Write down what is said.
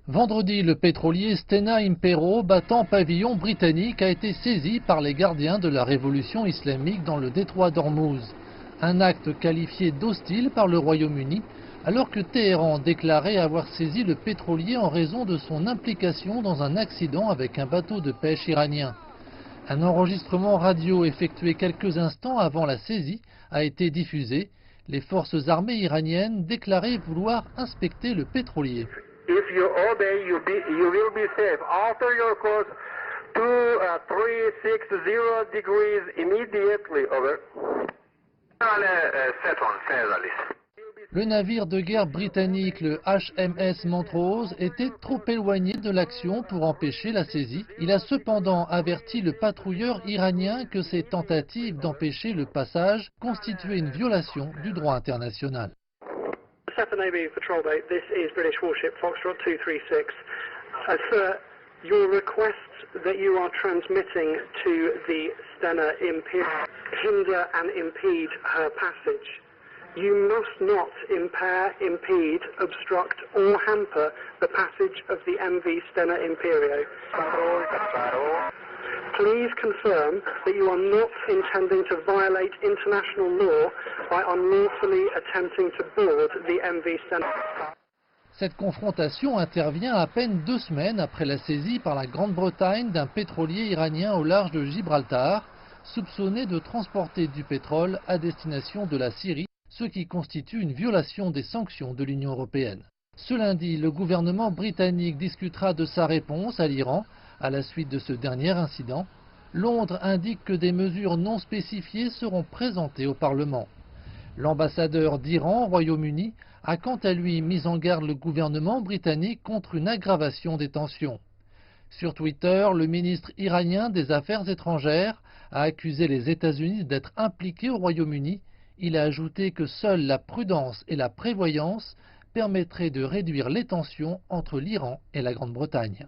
Vendredi, le pétrolier Stena Impero, battant pavillon britannique, a été saisi par les gardiens de la révolution islamique dans le détroit d'Ormuz. Un acte qualifié d'hostile par le Royaume-Uni, alors que Téhéran déclarait avoir saisi le pétrolier en raison de son implication dans un accident avec un bateau de pêche iranien. Un enregistrement radio effectué quelques instants avant la saisie a été diffusé. Les forces armées iraniennes déclaraient vouloir inspecter le pétrolier. If you obey, you will be safe. Alter your course to 360 degrees immediately. Over. Le navire de guerre britannique, le HMS Montrose, était trop éloigné de l'action pour empêcher la saisie. Il a cependant averti le patrouilleur iranien que ces tentatives d'empêcher le passage constituaient une violation du droit international. Navy patrol boat, this is British warship Foxtrot 236. Sir, your request that you are transmitting to the Stena Impero hinder and impede her passage. You must not impair, impede, obstruct or hamper the passage of the MV Stena Imperio. Please confirm that you are not intending to violate international law by unlawfully attempting to board the MV Stena. Cette confrontation intervient à peine 2 semaines après la saisie par la Grande-Bretagne d'un pétrolier iranien au large de Gibraltar, soupçonné de transporter du pétrole à destination de la Syrie, ce qui constitue une violation des sanctions de l'Union européenne. Ce lundi, le gouvernement britannique discutera de sa réponse à l'Iran à la suite de ce dernier incident. Londres indique que des mesures non spécifiées seront présentées au Parlement. L'ambassadeur d'Iran au Royaume-Uni a quant à lui mis en garde le gouvernement britannique contre une aggravation des tensions. Sur Twitter, le ministre iranien des Affaires étrangères a accusé les États-Unis d'être impliqués au Royaume-Uni. Il a ajouté que seule la prudence et la prévoyance permettraient de réduire les tensions entre l'Iran et la Grande-Bretagne.